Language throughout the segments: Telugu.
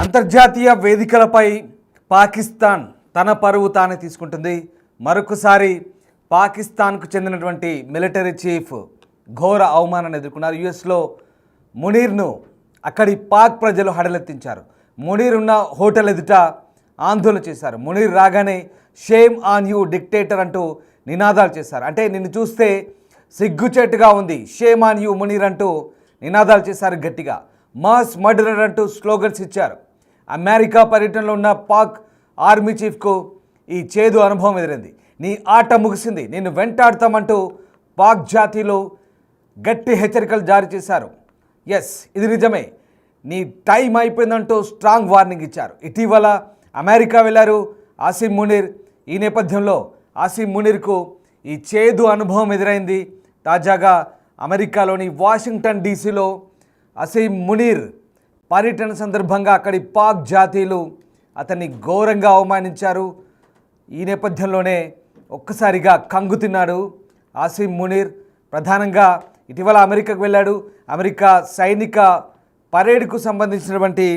అంతర్జాతీయ వేదికలపై పాకిస్తాన్ తన పరువు తానే తీసుకుంటుంది. మరొకసారి పాకిస్తాన్కు చెందినటువంటి మిలిటరీ చీఫ్ ఘోర అవమానాన్ని ఎదుర్కొన్నారు. యుఎస్లో మునీర్ను అక్కడి పాక్ ప్రజలు హడలెత్తించారు. మునీర్ ఉన్న హోటల్ ఎదుట ఆందోళన చేశారు. మునీర్ రాగానే షేమ్ ఆన్ యూ డిక్టేటర్ అంటూ నినాదాలు చేశారు. అంటే నిన్ను చూస్తే సిగ్గుచేటుగా ఉంది, షేమ్ ఆన్ యూ మునీర్ అంటూ నినాదాలు చేశారు గట్టిగా. మాస్ మర్డరర్ అంటూ స్లోగన్స్ ఇచ్చారు. అమెరికా పర్యటనలో ఉన్న పాక్ ఆర్మీ చీఫ్కు ఈ చేదు అనుభవం ఎదురైంది. నీ ఆట ముగిసింది, నిన్ను వెంటాడతామంటూ పాక్ జాతీయులు గట్టి హెచ్చరికలు జారీ చేశారు. ఎస్, ఇది నిజమే, నీ టైం అయిపోయిందంటూ స్ట్రాంగ్ వార్నింగ్ ఇచ్చారు. ఇటీవల అమెరికా వెళ్ళారు ఆసిమ్ మునీర్. ఈ నేపథ్యంలో ఆసిమ్ మునీర్కు ఈ చేదు అనుభవం ఎదురైంది. తాజాగా అమెరికాలోని వాషింగ్టన్ డీసీలో ఆసిమ్ మునీర్ పర్యటన సందర్భంగా అక్కడి పాక్ జాతీయులు అతన్ని ఘోరంగా అవమానించారు. ఈ నేపథ్యంలోనే ఒక్కసారిగా కంగుతిన్నాడు ఆసిమ్ మునీర్. ప్రధానంగా ఇటీవల అమెరికాకు వెళ్ళాడు. అమెరికా సైనిక పరేడ్కు సంబంధించినటువంటి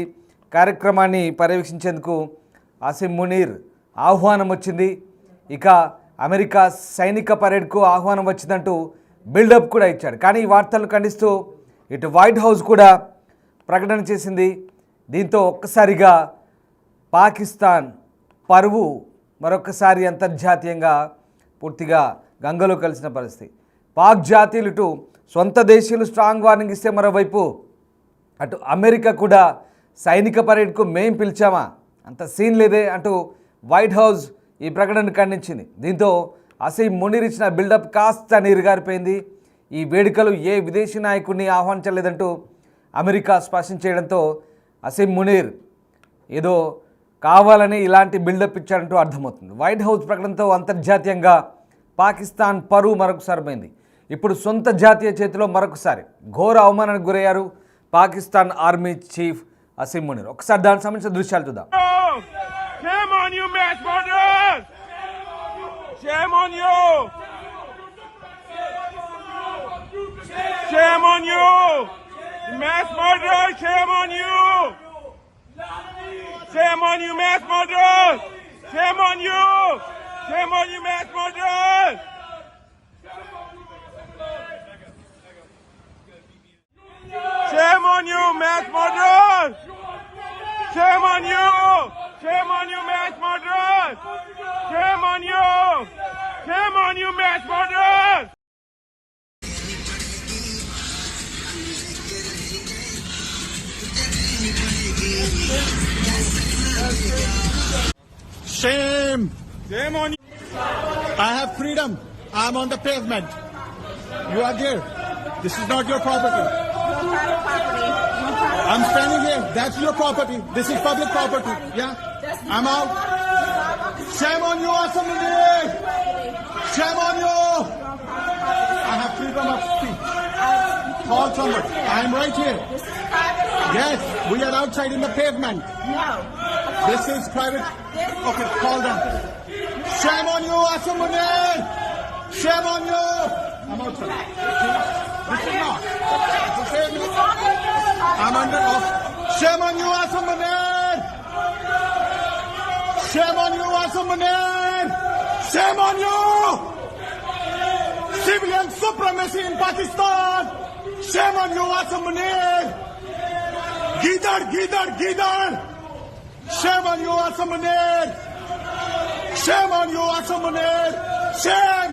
కార్యక్రమాన్ని పర్యవేక్షించేందుకు ఆసిమ్ మునీర్ ఆహ్వానం వచ్చింది. ఇక అమెరికా సైనిక పరేడ్కు ఆహ్వానం వచ్చిందంటూ బిల్డప్ కూడా ఇచ్చాడు. కానీ ఈ వార్తలను ఖండిస్తూ ఇటు వైట్ హౌస్ కూడా ప్రకటన చేసింది. దీంతో ఒక్కసారిగా పాకిస్తాన్ పరువు మరొకసారి అంతర్జాతీయంగా పూర్తిగా గంగలో కలిసిన పరిస్థితి. పాక్ జాతీయులు ఇటు సొంత దేశీయులు స్ట్రాంగ్ వార్నింగ్ ఇస్తే, మరోవైపు అటు అమెరికా కూడా సైనిక పరేడ్కు మేం పిలిచామా, అంత సీన్ లేదే అంటూ వైట్ హౌస్ ఈ ప్రకటనను ఖండించింది. దీంతో ఆసిమ్ మునీర్ ఇచ్చిన బిల్డప్ కాస్త నీరుగారిపోయింది. ఈ వేడుకలు ఏ విదేశీ నాయకుడిని ఆహ్వానించలేదంటూ అమెరికా స్పష్టం చేయడంతో ఆసిమ్ మునీర్ ఏదో కావాలని ఇలాంటి బిల్డప్ ఇచ్చాడంటూ అర్థమవుతుంది. వైట్ హౌస్ ప్రకటనతో అంతర్జాతీయంగా పాకిస్తాన్ పరువు మరొకసారి పోయింది. ఇప్పుడు సొంత జాతీయ చేతిలో మరొకసారి ఘోర అవమానానికి గురయ్యారు పాకిస్తాన్ ఆర్మీ చీఫ్ ఆసిమ్ మునీర్. ఒకసారి దానికి సంబంధించిన దృశ్యాలు చూద్దాం. Shame on you, mass murderers! Shame on you! Shame on you! Mass murderers, shame on you! Shame on you, mass murderers! Shame on you! Shame on you, mass murderers! Shame on you, mass murderers! Shame on you! Shame on you, mass murderers! Shame on you! Shame on you, mass murderers! Shame! Shame on you! I have freedom. I'm on the pavement. You are there. This is not your property. I'm standing here. That's your property. This is public property. Yeah? I'm out. Shame on you, Asam Munir! Shame on you! I have freedom of speech. Call someone. I'm right here. Yes, we are outside in the pavement. No. This is private. Okay, call them. Shame on you, Asam Munir! Shame on you! I'm outside. This is not. It's a pavement. I'm under off. Shame on you, Asam Munir! Shame on you, Asam Munir! Shame on you! Civilian supremacy in Pakistan! Shame on you, Asam Munir! Gidar, Gidar, Gidar! Shame on you, Asam Munir! Shame on you, Asam Munir! Shame!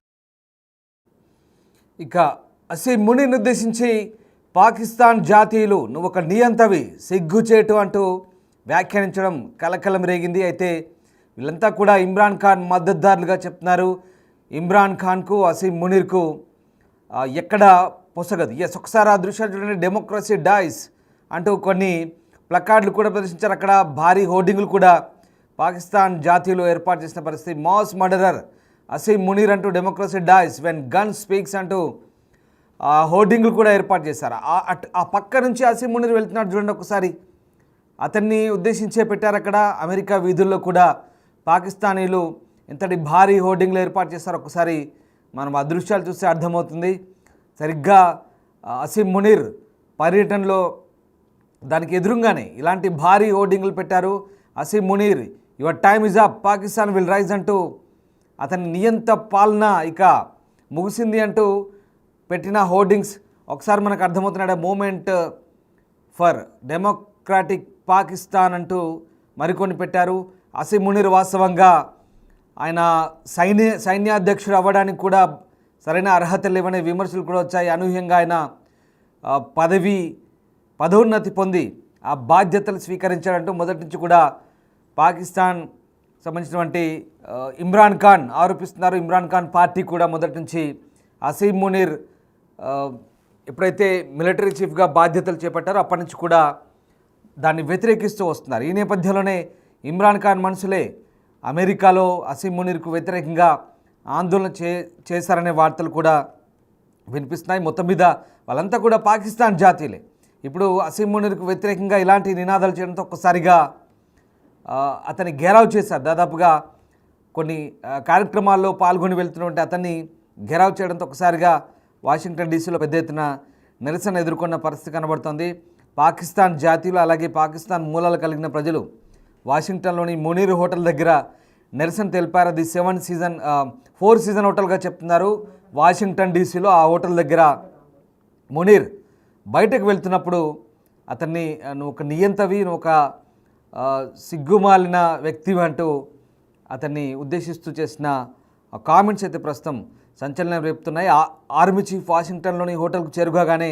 ఇక ఆసిమ్ మునీర్ను ఉద్దేశించి పాకిస్తాన్ జాతీయులు నువ్వు ఒక నియంతవి, సిగ్గుచేటు అంటూ వ్యాఖ్యానించడం కలకలం రేగింది. అయితే వీళ్ళంతా కూడా ఇమ్రాన్ ఖాన్ మద్దతుదారులుగా చెప్తున్నారు. ఇమ్రాన్ ఖాన్కు ఆసిమ్ మునీర్కు ఎక్కడ పొసగదు. ఎస్, ఒకసారి ఆ దృశ్యాలు చూడండి. డెమోక్రసీ డైస్ అంటూ కొన్ని ప్లకార్డులు కూడా ప్రదర్శించారు. అక్కడ భారీ హోర్డింగులు కూడా పాకిస్తాన్ జాతీయులు ఏర్పాటు చేసిన పరిస్థితి. మాస్ మర్డరర్ ఆసిమ్ మునీర్ అంటూ democracy dies when gun speaks అంటూ హోర్డింగ్లు కూడా ఏర్పాటు చేశారు. ఆ పక్క నుంచి ఆసిమ్ మునీర్ వెళ్తున్నాడు చూడండి ఒకసారి. అతన్ని ఉద్దేశించే పెట్టారు అక్కడ. అమెరికా వీధుల్లో కూడా పాకిస్తానీలు ఇంతటి భారీ హోర్డింగ్లు ఏర్పాటు చేశారు. ఒకసారి మనం ఆ దృశ్యాలు చూస్తే అర్థమవుతుంది. సరిగ్గా ఆసిమ్ మునీర్ పర్యటనలో దానికి ఎదురుగానే ఇలాంటి భారీ హోర్డింగ్లు పెట్టారు. Asim Munir your time is up, Pakistan will rise అంటూ అతని నియంత పాలన ఇక ముగిసింది అంటూ పెట్టిన హోర్డింగ్స్ ఒకసారి మనకు అర్థమవుతున్నాడు. మూమెంట్ ఫర్ డెమోక్రాటిక్ పాకిస్తాన్ అంటూ మరికొన్ని పెట్టారు. అసీం మునీర్ వాస్తవంగా ఆయన సైన్యాధ్యక్షుడు అవ్వడానికి కూడా సరైన అర్హత లేవనే విమర్శలు కూడా వచ్చాయి. అనూహ్యంగా ఆయన పదోన్నతి పొంది ఆ బాధ్యతలు స్వీకరించాడంటూ మొదటి నుంచి కూడా పాకిస్తాన్ సంబంధించినటువంటి ఇమ్రాన్ ఖాన్ ఆరోపిస్తున్నారు. ఇమ్రాన్ ఖాన్ పార్టీ కూడా మొదటి నుంచి అసీం మునీర్ ఎప్పుడైతే మిలిటరీ చీఫ్గా బాధ్యతలు చేపట్టారో అప్పటి నుంచి కూడా దాన్ని వ్యతిరేకిస్తూ వస్తున్నారు. ఈ నేపథ్యంలోనే ఇమ్రాన్ ఖాన్ మనుషులే అమెరికాలో అసీం మునీర్కు వ్యతిరేకంగా ఆందోళన చేశారనే వార్తలు కూడా వినిపిస్తున్నాయి. మొత్తం మీద వాళ్ళంతా కూడా పాకిస్తాన్ జాతీయులే. ఇప్పుడు అసీం మునీర్కు వ్యతిరేకంగా ఇలాంటి నినాదాలు చేయడంతో ఒక్కసారిగా అతన్ని గెరావ్ చేశారు. దాదాపుగా కొన్ని కార్యక్రమాల్లో పాల్గొని వెళ్తున్నటువంటి అతన్ని గెరావ్ చేయడంతో ఒకసారిగా వాషింగ్టన్ డీసీలో పెద్ద ఎత్తున నిరసన ఎదుర్కొన్న పరిస్థితి కనబడుతోంది. పాకిస్తాన్ జాతీయులు అలాగే పాకిస్తాన్ మూలాలు కలిగిన ప్రజలు వాషింగ్టన్లోని మునీర్ హోటల్ దగ్గర నిరసన తెలిపారు. అది 4 సీజన్ హోటల్గా చెప్తున్నారు వాషింగ్టన్ డీసీలో. ఆ హోటల్ దగ్గర మునీర్ బయటకు వెళ్తున్నప్పుడు అతన్ని నువ్వు ఒక నియంతవి, నువ్వు ఒక సిగ్గుమాలిన వ్యక్తివి అంటూ అతన్ని ఉద్దేశిస్తూ చేసిన కామెంట్స్ అయితే ప్రస్తుతం సంచలనం రేపుతున్నాయి. ఆర్మీ చీఫ్ వాషింగ్టన్లోని హోటల్కు చేరుకోగానే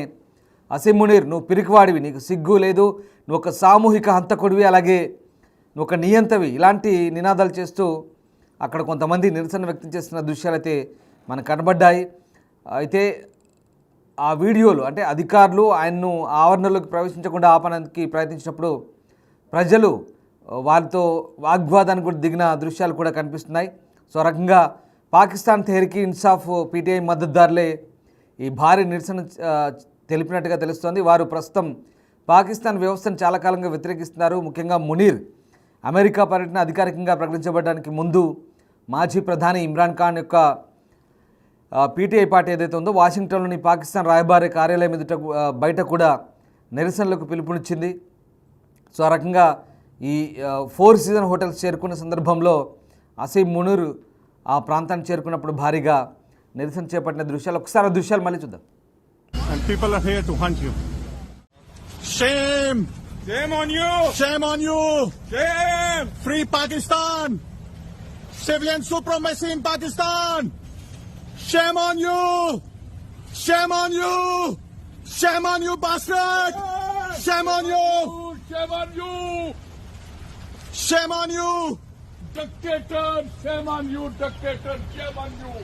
అసీం మునీర్ నువ్వు పిరికివాడివి, నీకు సిగ్గు లేదు, నువ్వు ఒక సామూహిక హంతకుడివి, అలాగే నువ్వు ఒక నియంతవి, ఇలాంటి నినాదాలు చేస్తూ అక్కడ కొంతమంది నిరసన వ్యక్తం చేస్తున్న దృశ్యాలు అయితే మనకు కనబడ్డాయి. అయితే ఆ వీడియోలు అంటే అధికారులు ఆయన్ను ఆవరణలోకి ప్రవేశించకుండా ఆపడానికి ప్రయత్నించినప్పుడు ప్రజలు వారితో వాగ్వాదానికి కూడా దిగిన దృశ్యాలు కూడా కనిపిస్తున్నాయి. సో రకంగా పాకిస్తాన్ తెహ్రీక్ ఇన్సాఫ్ పీటీఐ మద్దతుదారులే ఈ భారీ నిరసన తెలిపినట్టుగా తెలుస్తోంది. వారు ప్రస్తుతం పాకిస్తాన్ వ్యవస్థను చాలా కాలంగా వ్యతిరేకిస్తున్నారు. ముఖ్యంగా మునీర్ అమెరికా పర్యటన అధికారికంగా ప్రకటించబడడానికి ముందు మాజీ ప్రధాని ఇమ్రాన్ ఖాన్ యొక్క పీటీఐ పార్టీ ఏదైతే ఉందో వాషింగ్టన్లోని పాకిస్తాన్ రాయబారి కార్యాలయం బయట కూడా నిరసనలకు పిలుపునిచ్చింది. సో ఆ రకంగా ఈ 4 సీజన్ హోటల్స్ చేరుకున్న సందర్భంలో అసీం మునీర్ ఆ ప్రాంతానికి చేరుకున్నప్పుడు భారీగా నిరసన చేపట్టిన దృశ్యాలు ఒకసారి ఆ దృశ్యాలు మళ్ళీ చూద్దాం. And people are here to hunt you. Shame! Shame on you! Shame on you! Shame! Free Pakistan! Civilian supremacy in Pakistan! Shame on you! Shame on you! Shame on you, bastard! Shame on you! Shame on you! Shame on you! Dictator! Shame on you, dictator! Shame on you!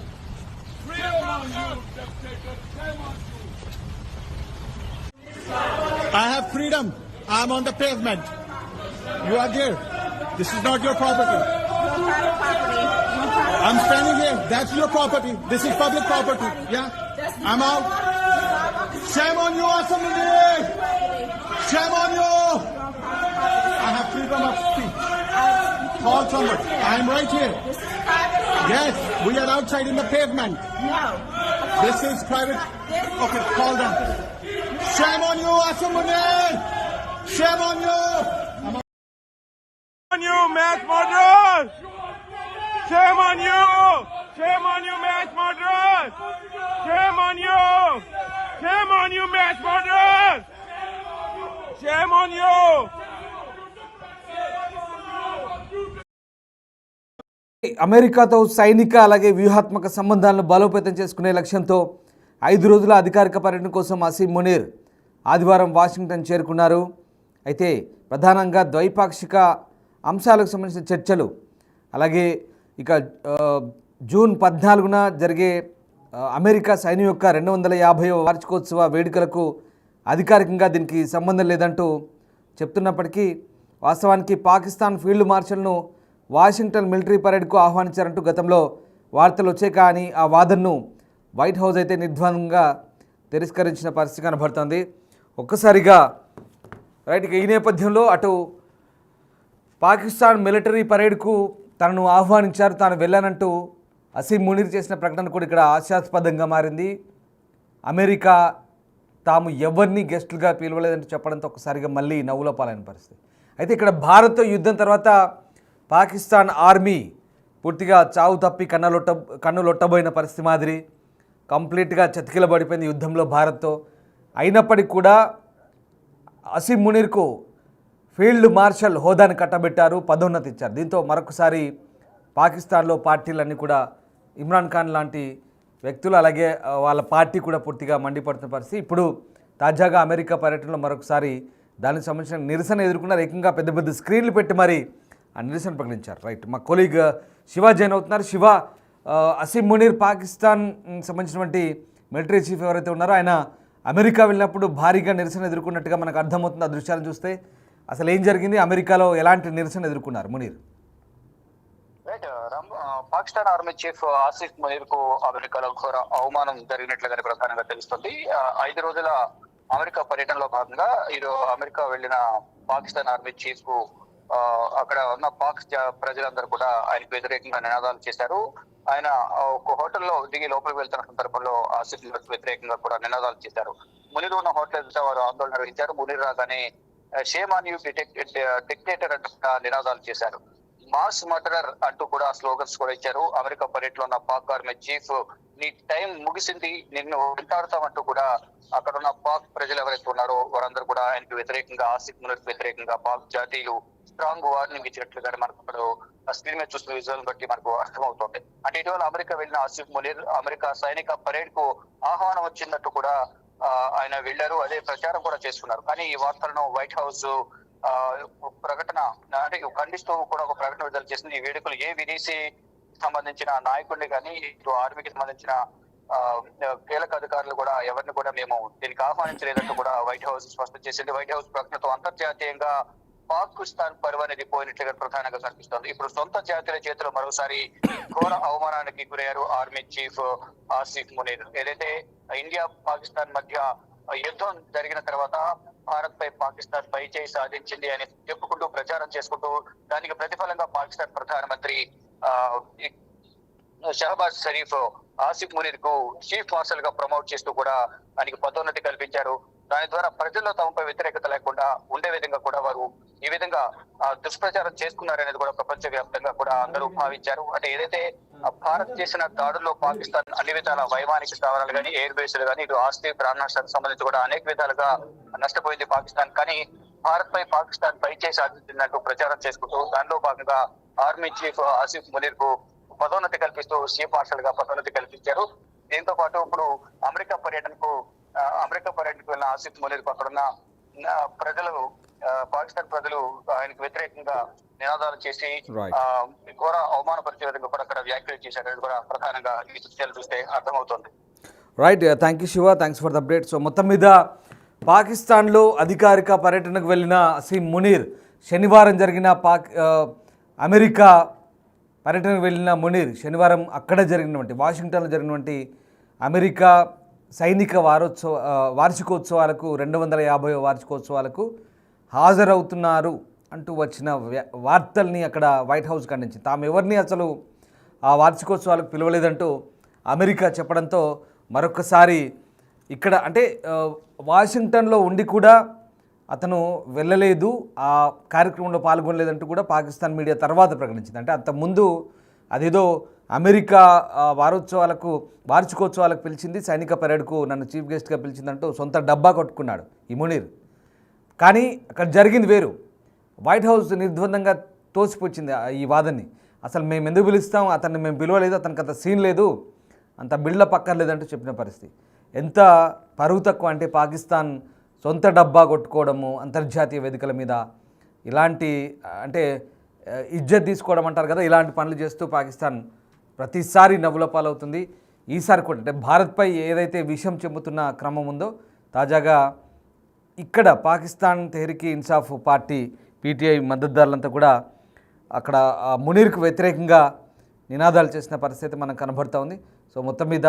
Shame on you, dictator! Shame on you! I have freedom. I am on the pavement. You are there. This is not your property. I'm standing here. That's your property. This is public property. Yeah? I'm out. Shame on you, Assembly! Shame on you! I have freedom of speech. Call somebody. I'm right here. Yes, we are outside in the pavement. No. This is private. Okay, call them. Shame on you, Assembly! Shame on you! On you, mass murderers! Shame on you! Shame on you, mass murderers! Shame on you! Shame on you, mass murderers! Shame on you! అమెరికాతో సైనిక అలాగే వ్యూహాత్మక సంబంధాలను బలోపేతం చేసుకునే లక్ష్యంతో 5 రోజుల అధికారిక పర్యటన కోసం అసీం మునీర్ ఆదివారం వాషింగ్టన్ చేరుకున్నారు. అయితే ప్రధానంగా ద్వైపాక్షిక అంశాలకు సంబంధించిన చర్చలు అలాగే ఇక జూన్ 14న జరిగే అమెరికా సైన్యం యొక్క 250వ వార్షికోత్సవ వేడుకలకు అధికారికంగా దీనికి సంబంధం లేదంటూ చెప్తున్నప్పటికీ వాస్తవానికి పాకిస్తాన్ ఫీల్డ్ మార్షల్ను వాషింగ్టన్ మిలిటరీ పరేడ్కు ఆహ్వానించారంటూ గతంలో వార్తలు వచ్చాయి. కానీ ఆ వాదనను వైట్ హౌస్ అయితే నిర్ద్వందంగా తిరస్కరించిన పరిస్థితి కనబడుతుంది. ఒక్కసారిగా రైట్ ఈ నేపథ్యంలో అటు పాకిస్తాన్ మిలిటరీ పరేడ్కు తనను ఆహ్వానించారు, తాను వెళ్ళానంటూ అసీం మునీర్ చేసిన ప్రకటన కూడా ఇక్కడ హాస్యాస్పదంగా మారింది. అమెరికా తాము ఎవరిని గెస్టులుగా పిలవలేదంటూ చెప్పడంతో ఒకసారిగా మళ్ళీ నవ్వులో పాలైన పరిస్థితి. అయితే ఇక్కడ భారత్తో యుద్ధం తర్వాత పాకిస్తాన్ ఆర్మీ పూర్తిగా చావు తప్పి కన్నులొట్టబోయిన పరిస్థితి మాదిరి కంప్లీట్గా చతికిలబడిపోయింది యుద్ధంలో భారత్తో. అయినప్పటికీ కూడా అసీం మునీర్కు ఫీల్డ్ మార్షల్ హోదాను కట్టబెట్టారు, పదోన్నతి ఇచ్చారు. దీంతో మరొకసారి పాకిస్తాన్లో పార్టీలన్నీ కూడా ఇమ్రాన్ ఖాన్ లాంటి వ్యక్తులు అలాగే వాళ్ళ పార్టీ కూడా పూర్తిగా మండిపడుతున్న పరిస్థితి. ఇప్పుడు తాజాగా అమెరికా పర్యటనలో మరొకసారి దానికి సంబంధించిన నిరసన ఎదుర్కొన్నారు. ఏకంగా పెద్ద పెద్ద స్క్రీన్లు పెట్టి మరి ఆ నిరసన ప్రకటించారు. రైట్, మా కొలీగ్ శివ జైన్ అవుతున్నారు. శివ, అసీం మునీర్ పాకిస్తాన్ సంబంధించినటువంటి మిలిటరీ చీఫ్ ఎవరైతే ఉన్నారో ఆయన అమెరికా వెళ్ళినప్పుడు భారీగా నిరసన ఎదుర్కొన్నట్టుగా మనకు అర్థమవుతుంది. ఆ దృశ్యాలను చూస్తే అసలు ఏం జరిగింది, అమెరికాలో ఎలాంటి నిరసన ఎదుర్కొన్నారు మునీర్? పాకిస్తాన్ ఆర్మీ చీఫ్ ఆసిఫ్ మునీర్ కు అమెరికాలో ఘోర అవమానం జరిగినట్లుగానే ప్రధానంగా తెలుస్తుంది. 5 రోజుల అమెరికా పర్యటనలో భాగంగా ఈరోజు అమెరికా వెళ్లిన పాకిస్తాన్ ఆర్మీ చీఫ్ కు అక్కడ ఉన్న పాక్ ప్రజలందరూ కూడా ఆయనకు వ్యతిరేకంగా నినాదాలు చేశారు. ఆయన ఒక హోటల్లో దిగి లోపలికి వెళ్తున్న సందర్భంలో ఆసిఫ్ వ్యతిరేకంగా కూడా నినాదాలు చేశారు. మునీర్ ఉన్న హోటల్ ఎదుట వారు ఆందోళన నిర్వహించారు. మునీర్ రాగానే షేమ్ ఆన్ యూ డిక్టేటర్ అంటూ నినాదాలు చేశారు. మాస్ మర్డరర్ అంటూ కూడా స్లోగన్స్ కూడా ఇచ్చారు. అమెరికా పర్యటనలో ఉన్న పాక్ ఆర్మీ చీఫ్ నీ టైం ముగిసింది, నిన్ను వెంటాడుతామంటూ కూడా అక్కడ ఉన్న పాక్ ప్రజలు ఎవరైతే ఉన్నారో వారందరూ కూడా ఆయనకు వ్యతిరేకంగా, ఆసిఫ్ మునీర్ వ్యతిరేకంగా పాక్ జాతీయులు స్ట్రాంగ్ వార్నింగ్ ఇచ్చినట్లుగా మనకు ఇప్పుడు స్క్రీన్ మీద చూస్తున్న విజువల్ బట్టి మనకు అర్థమవుతుంది. అంటే ఇటీవల అమెరికా వెళ్ళిన ఆసిఫ్ మునీర్ అమెరికా సైనిక పరేడ్ కు ఆహ్వానం వచ్చిందట్టు కూడా ఆయన వెళ్లారు. అదే ప్రచారం కూడా చేసుకున్నారు. కానీ ఈ వార్తలను వైట్ హౌస్ ప్రకటన అంటే ఖండిస్తూ కూడా ఒక ప్రకటన విడుదల చేసింది. ఈ వేడుకలు ఏ విదేశీ సంబంధించిన నాయకుడిని కానీ ఇటు ఆర్మీకి సంబంధించిన కీలక అధికారులు కూడా ఎవరిని కూడా మేము దీనికి ఆహ్వానించలేదంటూ కూడా వైట్ హౌస్ స్పష్టం చేసింది. వైట్ హౌస్ ప్రకటనతో అంతర్జాతీయంగా పాకిస్తాన్ పరువు అనేది పోయినట్లుగా ప్రధానంగా కనిపిస్తోంది. ఇప్పుడు సొంత జాతీయుల చేతిలో మరోసారి ఘోర అవమానానికి గురయ్యారు ఆర్మీ చీఫ్ ఆసిఫ్ మునీర్. ఏదైతే ఇండియా పాకిస్తాన్ మధ్య యుద్ధం జరిగిన తర్వాత భారత్ పై పాకిస్తాన్ పై చేయి సాధించింది అని చెప్పుకుంటూ ప్రచారం చేసుకుంటూ దానికి ప్రతిఫలంగా పాకిస్తాన్ ప్రధానమంత్రి షహబాజ్ షరీఫ్ ఆసిఫ్ మునీర్ కు చీఫ్ మార్షల్ గా ప్రమోట్ చేస్తూ కూడా ఆయనకి పదోన్నతి కల్పించారు. దాని ద్వారా ప్రజల్లో తమపై వ్యతిరేకత లేకుండా ఉండే విధంగా కూడా వారు ఈ విధంగా దుష్ప్రచారం చేసుకున్నారనేది కూడా ప్రపంచ వ్యాప్తంగా కూడా అందరూ భావించారు. అంటే ఏదైతే భారత్ చేసిన దాడుల్లో పాకిస్తాన్ అన్ని విధాల వైమానిక స్థావరాలు కానీ, ఎయిర్ బేస్లు కానీ, ఇటు ఆస్తి ప్రాణనష్టానికి సంబంధించి కూడా అనేక విధాలుగా నష్టపోయింది పాకిస్తాన్. కానీ భారత్ పై పాకిస్తాన్ పై చేసి సాధించినట్టు ప్రచారం చేసుకుంటూ దానిలో భాగంగా ఆర్మీ చీఫ్ ఆసిఫ్ మునీర్ కు పదోన్నతి కల్పిస్తూ చీఫ్ మార్షల్ గా పదోన్నతి కల్పించారు. దీంతో పాటు ఇప్పుడు అమెరికా పర్యటనకు వెళ్ళిన ఆసిఫ్ మునీర్ కు అక్కడున్న ప్రజలు, పాకిస్తాన్ ప్రజలు ఆయనకు వ్యతిరేకంగా నినాదాలు చేసి ఘోర అవమానపరిచే విధంగా కూడా అక్కడ వ్యాఖ్యలు చేశారు. అది కూడా ప్రధానంగా ఈ దృశ్యాలు చూస్తే అర్థమవుతుంది. Right, thank you Shiva, thanks for the update. So మొత్తం మీద పాకిస్తాన్లో అధికారిక పర్యటనకు వెళ్ళిన అసీం మునీర్, శనివారం జరిగిన అమెరికా పర్యటనకు వెళ్ళిన మునీర్ శనివారం అక్కడ జరిగినటువంటి వాషింగ్టన్లో జరిగినటువంటి అమెరికా సైనిక వార్షికోత్సవాలకు 250వ వార్షికోత్సవాలకు హాజరవుతున్నారు అంటూ వచ్చిన వార్తల్ని అక్కడ వైట్ హౌస్ ఖండించింది. తాము ఎవరిని అసలు ఆ వార్షికోత్సవాలకు పిలవలేదంటూ అమెరికా చెప్పడంతో మరొకసారి ఇక్కడ అంటే వాషింగ్టన్లో ఉండి కూడా అతను వెళ్ళలేదు, ఆ కార్యక్రమంలో పాల్గొనలేదంటూ కూడా పాకిస్తాన్ మీడియా తర్వాత ప్రకటించింది. అంటే అంతకుముందు అదేదో అమెరికా వార్షికోత్సవాలకు పిలిచింది, సైనిక పరేడ్కు నన్ను చీఫ్ గెస్ట్గా పిలిచిందంటూ సొంత డబ్బా కొట్టుకున్నాడు ఈ మునీర్. కానీ అక్కడ జరిగింది వేరు. వైట్ హౌస్ నిర్ద్వందంగా తోసిపుచ్చింది ఈ వాదనని. అసలు మేము ఎందుకు పిలుస్తాం, అతన్ని మేము పిలవలేదు, అతనికి అంత సీన్ లేదు, అంత బిల్డప్ అక్కర్లేదంటూ చెప్పిన పరిస్థితి. ఎంత పరువు తక్కువ అంటే పాకిస్తాన్ సొంత డబ్బా కొట్టుకోవడము, అంతర్జాతీయ వేదికల మీద ఇలాంటి అంటే ఇజ్జత్ తీసుకోవడం అంటారు కదా, ఇలాంటి పనులు చేస్తూ పాకిస్తాన్ ప్రతిసారి నవ్వుల పాలవుతుంది. ఈసారి కూడా అంటే భారత్పై ఏదైతే విషయం చెబుతున్న క్రమం ఉందో తాజాగా ఇక్కడ పాకిస్తాన్ తెహ్రీక్ ఇన్సాఫ్ పార్టీ పీటీఐ మద్దతుదారులంతా కూడా అక్కడ మునీర్కు వ్యతిరేకంగా నినాదాలు చేసిన పరిస్థితి మనకు కనబడుతూ ఉంది. సో మొత్తం మీద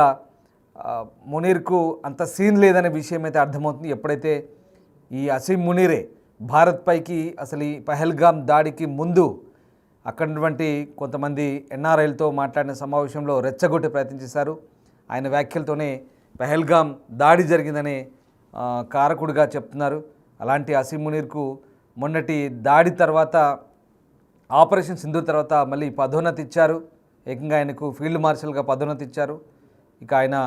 మునీర్కు అంత సీన్ లేదనే విషయం అయితే అర్థమవుతుంది. ఎప్పుడైతే ఈ అసీం మునీరే భారత్పైకి అసలు ఈ పహల్గామ్ దాడికి ముందు అక్కడున్నటువంటి కొంతమంది ఎన్ఆర్ఐలతో మాట్లాడిన సమావేశంలో రెచ్చగొట్టే ప్రయత్నం చేశారు. ఆయన వ్యాఖ్యలతోనే పహల్గామ్ దాడి జరిగిందనే కారకుడిగా చెప్తున్నారు. అలాంటి అసీం మునీర్కు మొన్నటి దాడి తర్వాత, ఆపరేషన్ సింధూర్ తర్వాత మళ్ళీ పదోన్నతి ఇచ్చారు. ఏకంగా ఆయనకు ఫీల్డ్ మార్షల్గా పదోన్నతి ఇచ్చారు. ఇక ఆయన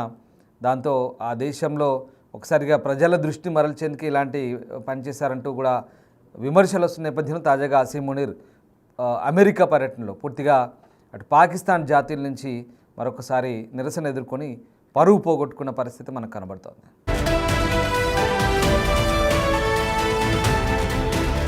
దాంతో ఆ దేశంలో ఒకసారిగా ప్రజల దృష్టి మరల్చేందుకు ఇలాంటి పనిచేశారంటూ కూడా విమర్శలు వస్తున్న నేపథ్యంలో తాజాగా అసీం మునీర్ అమెరికా పర్యటనలో పూర్తిగా అటు పాకిస్తాన్ జాతీయుల నుంచి మరొకసారి నిరసన ఎదుర్కొని పరువు పోగొట్టుకున్న పరిస్థితి మనకు కనబడుతోంది.